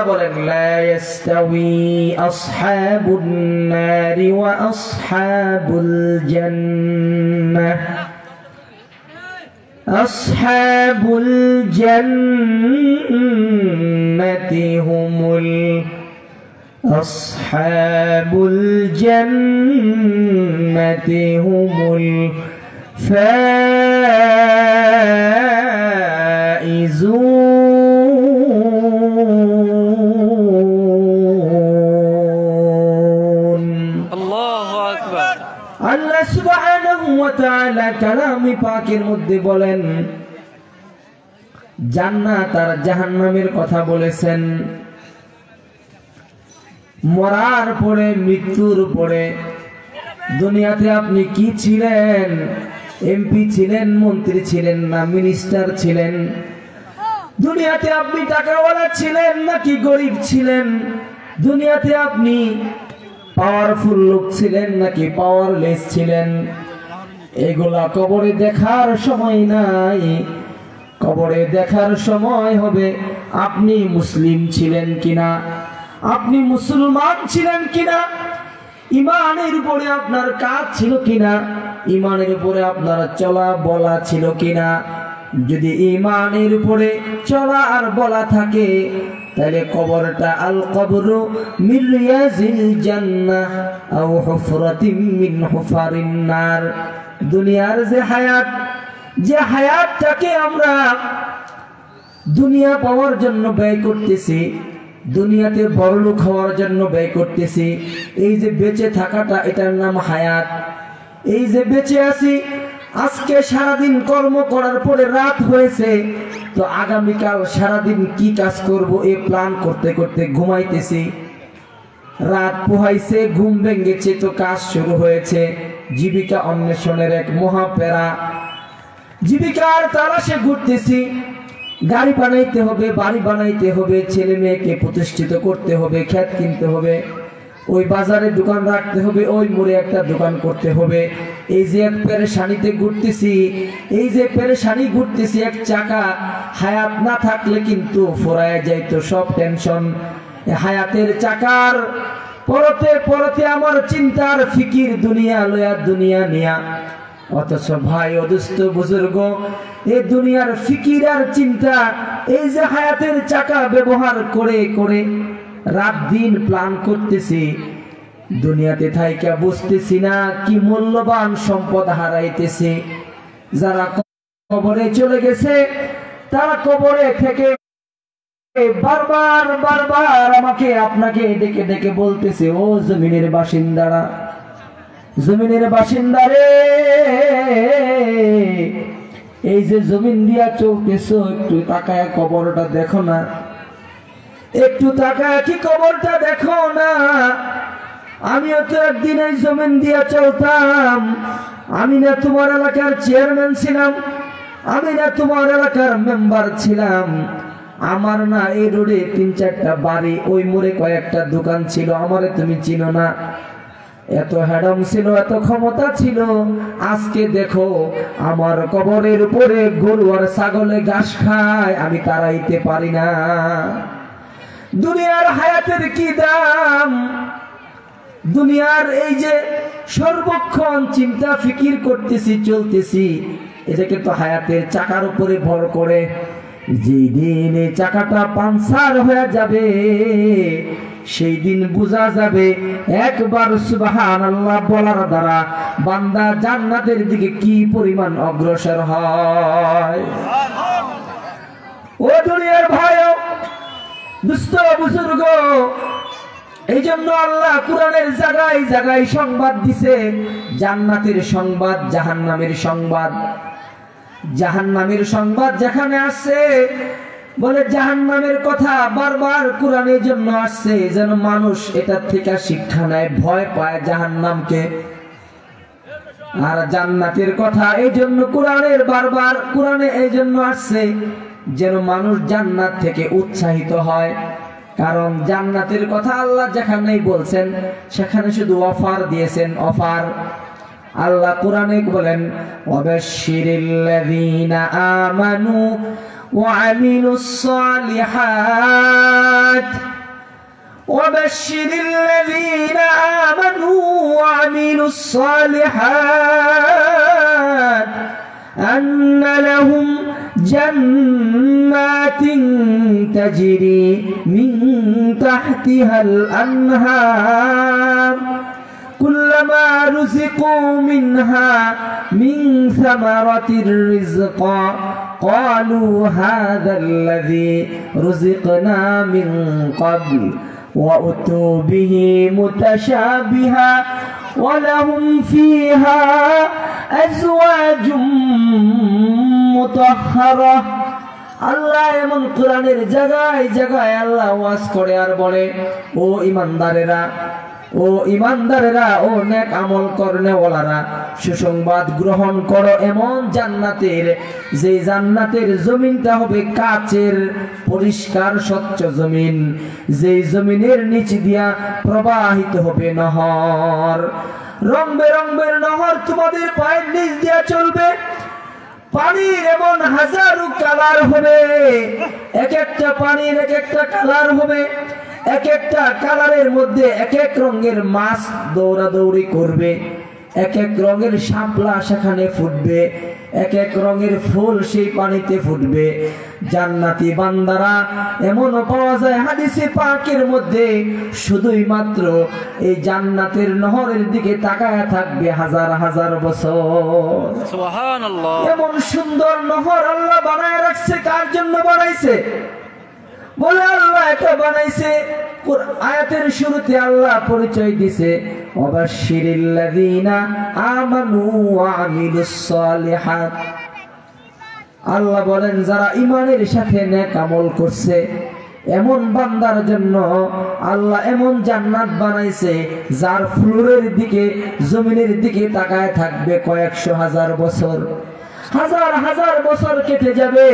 বলেন লা ইয়াস্তাউই আসহাবুন নারি ওয়া আসহাবুল জান্নাহ আসহাবুল জান্নাতি হুমুল আসহাবুল জান্নাতি হুমুল ফাইজুন। আল্লাহু আকবার। আল্লাহ সুবহানাহু ওয়া তাআলা কালামে পাকের মধ্যে বলেন জান্নাত আর জাহান্নামের কথা বলেছেন। মরার পরে, মৃত্যুর পরে দুনিয়াতে আপনি কি ছিলেন? এমপি ছিলেন, মন্ত্রী ছিলেন না মিনিস্টার ছিলেন? দুনিয়াতে আপনি টাকাওয়ালা ছিলেন নাকি গরিব ছিলেন? দুনিয়াতে আপনি পাওয়ারফুল লোক ছিলেন নাকি পাওয়ারলেস ছিলেন? এগুলা কবরে দেখার সময় নাই। কবরে দেখার সময় হবে আপনি মুসলিম ছিলেন কিনা, আপনি মুসলমান ছিলেন কিনা, ইমানের উপরে আপনার কাজ ছিল কিনা, ইমানের উপরে আপনার চলা বলা ছিল কিনা। যদি ইমানের উপরে চলা আর বলা থাকে তাহলে কবরটা আল কবরু মিন রিয়াজিল জান্নাহ আও হুফরাতিন মিন হুফারিন নার। দুনিয়ার যে হায়াতটাকে আমরা দুনিয়া পাওয়ার জন্য ব্যয় করতেছি, দুনিয়াতে বড়লোক হওয়ার জন্য ব্যয় করতেছি, এই যে বেঁচে থাকাটা এটার নাম হায়াত। এই যে বেঁচে আছি, আজকে সারাদিন কর্ম করার পরে রাত হয়েছে, তো আগামীকাল সারাদিন কি কাজ করব এই প্ল্যান করতে করতে ঘুমাইতেছি। রাত পোহাইছে, ঘুম ভেঙেছে, তো কাজ শুরু হয়েছে। জীবিকা অন্বেষণের এক মহাপেরা, জীবিকার তালাশে ঘুরতেছি। গাড়ি বানাইতে হবে, বাড়ি বানাইতে হবে, ছেলে মেয়েকে প্রতিষ্ঠিত করতে হবে, ক্ষেত কিনতে হবে, ওই বাজারে দোকান রাখতে হবে, ওই মোড়ে একটা দোকান করতে হবে। এই যে এক পেরেশানিতে ঘুরতেছি, এই যে পেরেশানি ঘুরতেছি, এক চাকা হায়াত না থাকলে কিন্তু ফোরায় যাইতো সব টেনশন। হায়াতের চাকার পরতে পরতে আমার চিন্তার ফিকির দুনিয়া লয়া, দুনিয়া নিয়া। অথচ ভাই অদুস্থ বুজুর্গ, এই দুনিয়ার ফিকির আর চিন্তা, এই যে হায়াতের চাকা ব্যবহার করে করে রাত দিন প্ল্যান করতেছি, দুনিয়াতে থাইকা বুঝতেছি না কি মূল্যবান সম্পদ হারাইতেছি। যারা কবরে চলে গেছে তারা কবরে থেকে বারবার বারবার আমাকে আপনাকে ডেকে ডেকে বলতেছে, ও জমিনের বাসিন্দারা, জমিনের বাসিন্দারে, এই যে জমিন দিয়া চলতেছো, একটু তাকায় কবরটা দেখো না, একটু তাকায় কি কবরটা দেখো না। আমিও তো একদিন এই জমিন দিয়া চলতাম। আমি না তোমার এলাকার চেয়ারম্যান ছিলাম, আমি না তোমার এলাকার মেম্বার ছিলাম, আমার না এই রোডে ৩-৪টা বাড়ি, ওই মোড়ে কয়েকটা দোকান ছিল, আমারে তুমি চিনো না। এত হ্যাডম ছিল, এত ক্ষমতা ছিল। আজকে দেখো আমার কবরের উপরে গরু আর ছাগলে ঘাস খায়, আমি তাড়াইতে পারি না। দুনিয়ার হায়াতের কি দাম? দুনিয়ার এই যে সর্বক্ষণ চিন্তা ফিকির করতেছি, চলতেছি, এটা কিন্তু হায়াতের চাকার উপরে ভর করে। যেই দিন এই চাকাটা পাঞ্চার হয়ে যাবে, সেই দিন বোঝা যাবে একবার সুবহানাল্লাহ বলার দ্বারা বান্দা জান্নাতের দিকে কি পরিমাণ অগ্রসর হয়। ও দুনিয়ার ভাই, দুস্থ বুজুর্গ, এই জন্য আল্লাহ কোরআনের জায়গায় জায়গায় সংবাদ দিছে, জান্নাতের সংবাদ, জাহান্নামের সংবাদ। জাহান্নামের সংবাদ যেখানে আসছে, বলে জাহান্নামের কথা বারবার কোরআনের জন্য আসছে, যেন মানুষ এটার থেকে শিক্ষা নেয়, ভয় পায় জাহান্নামকে। আর জান্নাতের কথা এই জন্য কোরআনের বারবার কোরআনে এই জন্য আসছে, যেন মানুষ জান্নাত থেকে উৎসাহিত হয়। কারণ জান্নাতের কথা আল্লাহ যেখানেই বলছেন সেখানে শুধু অফার দিয়েছেন, অফার। আল্লাহ কোরআনে বলেন, ওয়াবাশশিরিল্লাযীনা আমানু ওয়া আমিলুস সালিহাত وبشر الذين آمنوا وعملوا الصالحات أن لهم جنات تجري من تحتها الأنهار كلما رزقوا منها من ثمرة رزقا قالوا هذا الذي رزقنا من قبل وأتوا به متشابها ولهم فيها أزواج مطهرة আল্লাহ এমন কোরআনের জায়গায় জায়গায় আল্লাহ ওয়াজ করে আর বলে, ও ইমানদারেরা ও নেক আমল করনেওয়ালারা, সুসংবাদ গ্রহণ করো এমন জান্নাতের, যে জান্নাতের জমিনটা হবে কাচের পরিষ্কার স্বচ্ছ জমিন, যে জমিনের নিচ দিয়া প্রবাহিত হবে নহর, রং বেরঙের নহর তোমাদের পায়ের নিচ দিয়া চলবে। পানির এমন হাজারো কালার হবে, এক একটা পানির এক একটা কালার হবে, এক একটা কালারের মধ্যে এক এক রঙের মাছ দৌড়াদৌড়ি করবে, এক এক রঙের শাপলা সেখানে ফুটবে, এক এক রঙের ফুল সেই পানিতে ফুটবে। জান্নাতি বান্দারা এমনও পাওয়া যায় হাদিসে পাকের মধ্যে, শুধুই মাত্র এই জান্নাতের নহরের দিকে তাকায়া থাকবে হাজার হাজার বছর। সুবহানাল্লাহ। এমন সুন্দর নহর আল্লাহ বানায় রাখছে। কার জন্য বানাইছে? বলে আল্লাহ এটা বানাইছে। আয়াতের শুরুতে আল্লাহ পরিচয় দিছে, ওয়াবাশশিরিল্লাযীনা আমানু ওয়া আমিলুস সালিহাত। আল্লাহ বলেন যারা ঈমানের সাথে নেক আমল করছে এমন বান্দার জন্য আল্লাহ এমন জান্নাত বানাইছে যার ফ্লোরের দিকে জমিনের দিকে তাকায় থাকবে কয়েকশো হাজার বছর। হাজার হাজার বছর কেটে যাবে,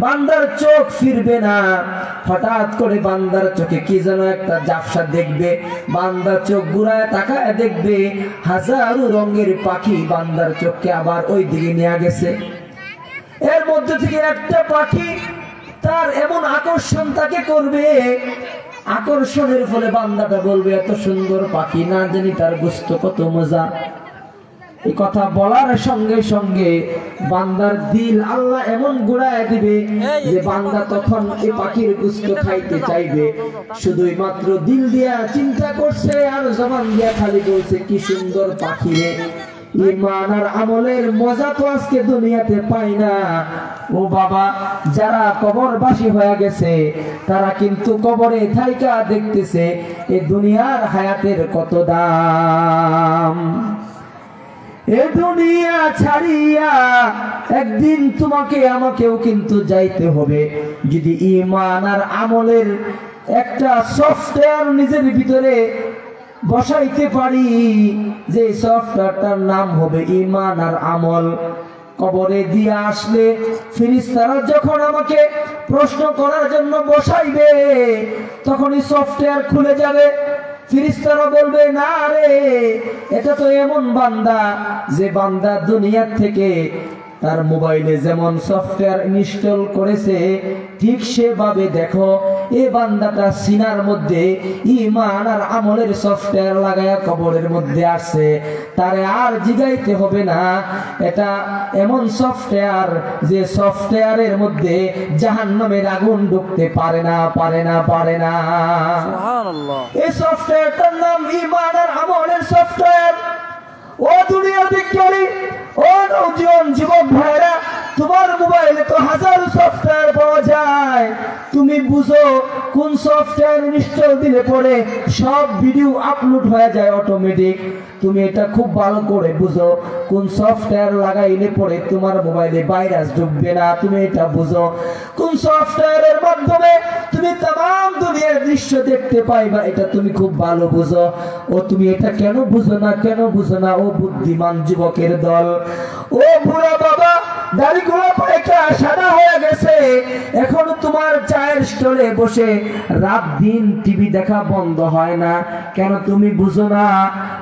বান্দার চোখ ফিরবে না। হঠাৎ করে বান্দার চোখে কি যেন একটা ঝাপসা দেখবে, বান্দার চোখ ঘুরায় তাকায় দেখবে হাজারো রঙের পাখি বান্দার চোখকে আবার ওই দিকে নিয়ে গেছে। এর মধ্যে থেকে একটা পাখি তার এমন আকর্ষণ তাকে করবে, আকর্ষণের ফলে বান্দাটা বলবে এত সুন্দর পাখি, না জানি তার গোশত কত মজা। এই কথা বলার সঙ্গে সঙ্গে বান্দার দিল আল্লাহ এমন ঘুরায় দিবে যে বান্দা তখন এই পাখির গোশত খাইতে চাইবে। শুধুই মাত্র দিল দিয়া চিন্তা করছে আর জবান দিয়া খালি বলছে কি সুন্দর পাখি রে। ঈমান আর আমলের মজা তো আজকে দুনিয়াতে পাই না। ও বাবা, যারা কবরবাসী হয়ে গেছে তারা কিন্তু কবরে থাইকা দেখতেছে এই দুনিয়ার হায়াতের কত দাম। এ দুনিয়া ছাড়িয়া একদিন তোমাকে আমাকেও কিন্তু যাইতে হবে। যদি ঈমান আর আমলের একটা সফটওয়্যার নিজের ভিতরে বসাইতে পারি, যে সফটওয়্যারটার নাম হবে ঈমান আর আমল, কবরে দিয়ে আসলে ফেরেশতারা যখন আমাকে প্রশ্ন করার জন্য বসাইবে তখনই সফটওয়্যার খুলে যাবে। ফেরেশতারা বলবে না রে, এটা তো এমন বান্দা যে বান্দা দুনিয়া থেকে তার মোবাইলে যেমন সফটওয়্যার ইনস্টল করেছে ঠিক সেভাবে দেখো এই বান্দাটা সিনার মধ্যে ঈমান আর আমলের সফটওয়্যার লাগায়া কবরের মধ্যে আসে। তারে আর জিগাইতে হবে না, এটা এমন সফটওয়্যার যে সফটওয়্যারের মধ্যে জাহান্নামের আগুন ঢুকতে পারে না। সুবহানাল্লাহ। এই সফটওয়্যারটার নাম ঈমান আর আমলের সফটওয়্যার। ও দুনিয়া বিজ্ঞানী, ও নওজোয়ান যুবক ভাইরা, তোমার মোবাইলে তো হাজার সফটওয়্যার পাওয়া যায়। তুমি বুঝো কোন সফটওয়্যার ইনস্টল দিলে পরে সব ভিডিও আপলোড হয়ে যায় অটোমেটিক। তুমি এটা খুব ভালো করে বুঝো কোন সফটওয়্যার লাগাইলে পরে তোমার মোবাইলে ভাইরাস ঢুকবে না। তুমি এটা বুঝো কোন সফটওয়্যারের মাধ্যমে তুমি तमाम দুনিয়ার দৃশ্য দেখতে পাইবা, এটা তুমি খুব ভালো বুঝো। ও তুমি এটা কেন বুঝো না ও বুদ্ধিমান যুবকের দল, ও বুড়া বাবা, দাড়িগুলো পাইকা সাদা হয়ে গেছে, এখন তোমার চায়ের স্টলে বসে রাত দিন টিভি দেখা বন্ধ হয় না কেন? তুমি বুঝো না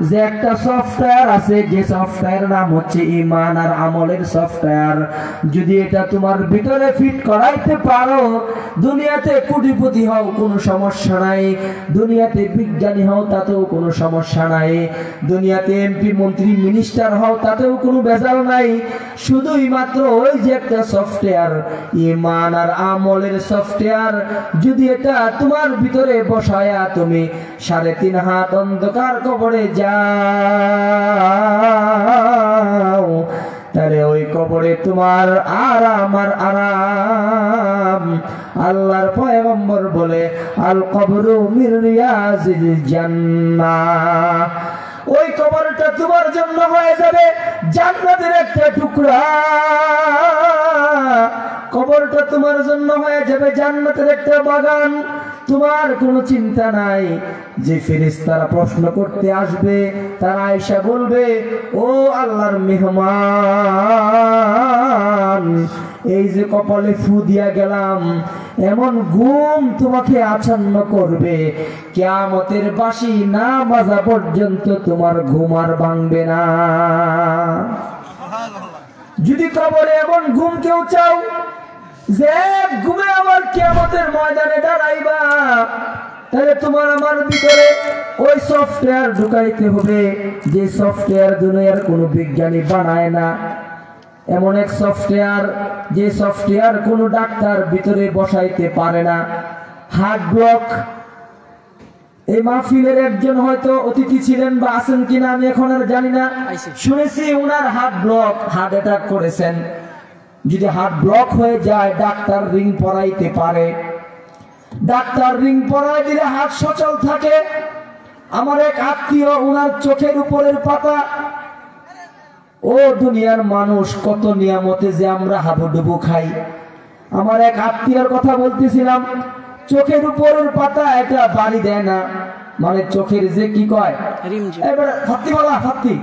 যে একটা সফটওয়্যার আছে, যে সফটওয়্যার নাম হচ্ছে ঈমান আর আমলের সফটওয়্যার। যদি এটা তোমার ভিতরে ফিট করাইতে পারো, দুনিয়াতে কোটিপতি হও কোনো সমস্যা নাই, দুনিয়াতে বিজ্ঞানী হও তাতেও কোনো সমস্যা নাই, দুনিয়াতে এমপি মন্ত্রী মিনিস্টার হও তাতেও কোনো ভেজাল নাই। শুধুই মাত্র ওই যে একটা সফটওয়্যার, ঈমান আর আমলের সফটওয়্যার, যদি এটা তোমার ভিতরে বসায়া তুমি 3.5 হাত অন্ধকার কবরে যাও, তাহলে ওই কবরে তোমার আরাম আর আরাম। আল্লাহর পয়গম্বর বলে আল কবরু মির রিয়াজিল জান্নাহ, ওই কবরটা তোমার জন্য হয়ে যাবে জান্নাতের একটা টুকরা, কবরটা তোমার জন্য হয়ে যাবে জান্নাতের একটা বাগান। তোমার কোনো চিন্তা নাই যে ফেরেশতারা প্রশ্ন করতে আসবে, তারা আয়েশা বলবে ও আল্লাহর মেহমান, এই যে কপালে ফু দিয়া গেলাম, এমন ঘুম তোমাকে আচ্ছন্ন করবে, কিয়ামতের বাঁশি না বাজা পর্যন্ত তোমার ঘুম আর ভাঙবে না। যদি কবরে এমন ঘুম কেউ চাও যে ঘুমে আবার কিয়ামতের ময়দানে দাঁড়াইবা, তাহলে তোমার আমার ভিতরে ওই সফটওয়্যার ঢুকাইতে হবে যে সফটওয়্যার দুনিয়ার কোনো বিজ্ঞানী বানায় না, এমন এক সফটওয়্যার যে সফটওয়্যার কোনো ডাক্তার ভিতরে বসাইতে পারে না। হার্ট ব্লক, এই মাহফিলের একজন হয়তো অতিথি ছিলেন বা আছেন কিনা আমি এখন আর জানি না, শুনেছি ওনার হার্ট ব্লক, হার্ট অ্যাটাক করেছেন। যদি হার্ট ব্লক হয়ে যায় ডাক্তার রিং পরাইতে পারে, ডাক্তার রিং পরাই দিলে হার্ট সচল থাকে। আমার এক আত্মীয়, ওনার চোখের উপরের পাতা, ও দুনিয়ার মানুষ কত নিয়ামতে যে আমরা হাবুডুবু খাই। আমার এক আত্মীয়র কথা বলতেছিলাম, চোখের উপরের পাতা এটা বাড়ি দেয় না, মানে চোখের যে কি কয় এবারে ফাতি বলা, ফাতি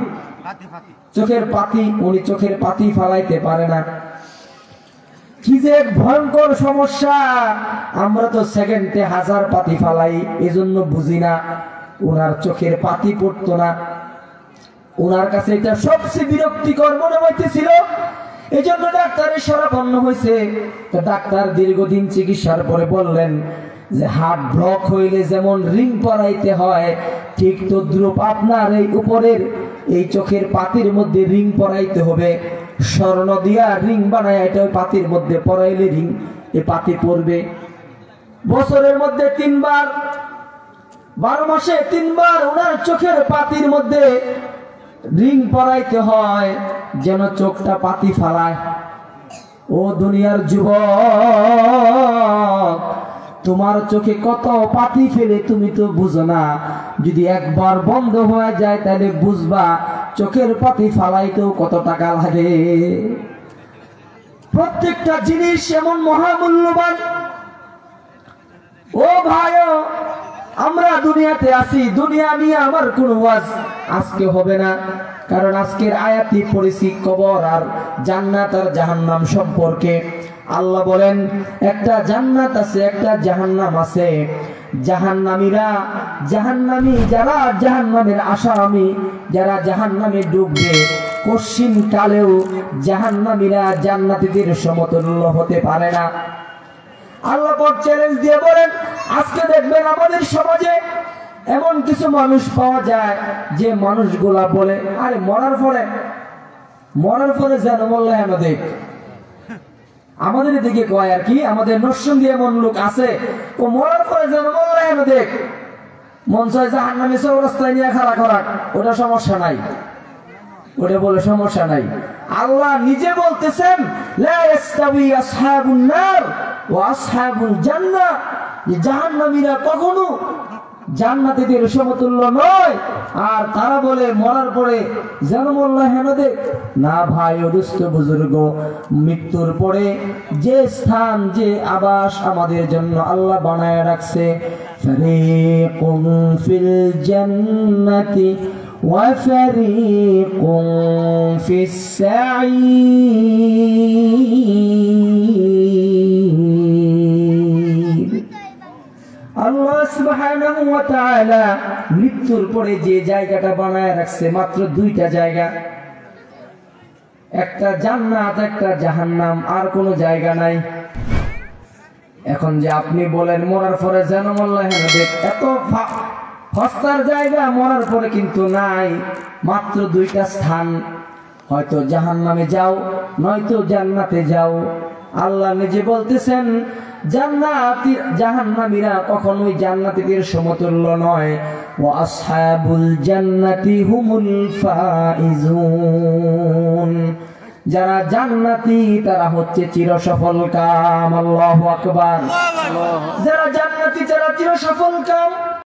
চোখের পাতি, উনি চোখের পাতি ফালাইতে পারে না। কি যে ভয়ঙ্কর সমস্যা, আমরা তো সেকেন্ডে 1000 পাতি ফালাই, এজন্য বুঝি না। ওনার চোখের পাতি পড়তো না, ওনার কাছে এটা সবচেয়ে বিরক্তিকর মনে হইতেছিল, এই জন্য ডাক্তারের শরণাপন্ন হয়েছে। তো ডাক্তার দীর্ঘদিন চিকিৎসার পরে বললেন যে হার্ট ব্লক হইলে যেমন রিং পরাইতে হয়, ঠিক তদ্রূপ আপনার এই উপরের এই চোখের পাতির মধ্যে রিং পরাইতে হবে। স্বর্ণ দিয়া রিং বানায় এটা ওই পাতির মধ্যে পরাইলে রিং এই পাতি পড়বে। বছরের মধ্যে 3 বার, 12 মাসে 3 বার ওনার চোখের পাতির মধ্যে রিং পরাইতে হয় যেন চোখটা পাতি ফালায়। ও দুনিয়ার যুবক, তোমার চোখে কত পাতি ফেলে তুমি তো বুঝো না, যদি একবার বন্ধ হয়ে যায় তাহলে বুঝবা চোখের পাতি ফালাইতেও কত টাকা লাগে। প্রত্যেকটা জিনিস এমন মহামূল্যবান। ও ভাইও, আমরা দুনিয়াতে আছি, দুনিয়া নিয়ে আমার কোনো ওয়াজ আজকে হবে না, কারণ আজকের আয়াতি পড়েছি কবর আর জান্নাত আর জাহান্নাম সম্পর্কে। আল্লাহ বলেন একটা জান্নাত আছে, একটা জাহান্নাম আছে। জাহান্নামীরা, জাহান্নামী যারা জাহান্নামের আসামি, যারা জাহান্নামে ডুববে, কশিন কালেও জাহান্নামীরা জান্নাতীদের সমতুল্য হতে পারে না। আল্লাহ পাক চ্যালেঞ্জ দিয়ে বলেন, আজকে দেখবেন আমাদের সমাজে এমন কিছু মানুষ পাওয়া যায় যে মানুষগুলা বলে আরে মরার পরে যেন বললে আমাদের আমাদের দিকে কয় আর কি, আমাদের নরসিংদী এমন লোক আছে, ও মরার পরে যেন বললে আমাদের মন চায় জাহান্নামে চৌরাস্তায় নিয়ে খাড়া করা, ওটা সমস্যা নাই, ওটা বলে সমস্যা নাই। আল্লাহ নিজে বলতেছেন লা ইস্তাবি আসহাবুন নার ওয়া আসহাবুল জান্নাহ, যে জাহান্নামীরা কখনো জান্নাতীদের সমতুল্য নয়, আর তারা বলে মরার পরে যেন মোল্লা হেন দেখ না। ভাই ও দুস্থ বুজুর্গ, মৃত্যুর পরে যে স্থান, যে আবাস আমাদের জন্য আল্লাহ বানায় রাখছে, ফারিকুন ফিল জান্নাতি وفريق في السعير আল্লাহ সুবহানাহু ওয়া তাআলা মৃত্যুর পরে যে জায়গাটা বানায় রাখছে মাত্র দুইটা জায়গা, একটা জান্নাত একটা জাহান্নাম, আর কোনো জায়গা নাই। এখন যে আপনি বলেন মরার পরে যেন মোল্লা হেনদেক এত ফস্তার জায়গা মরার পরে কিন্তু নাই, মাত্র দুইটা স্থান, হয়তো জাহান্নামে যাও নয়তো জান্নাতে যাও। আল্লাহ নিজে বলতেছেন জান্নাতি জাহান্নামীরা কখনোই জান্নাতীদের সমতুল্য নয়। ওয়া আসহাবুল জান্নাতি হুমুল ফাইজুন, যারা জান্নাতি তারা হচ্ছে চিরসফল কাম। আল্লাহু আকবার। যারা জান্নাতি যারা চিরসফল কাম।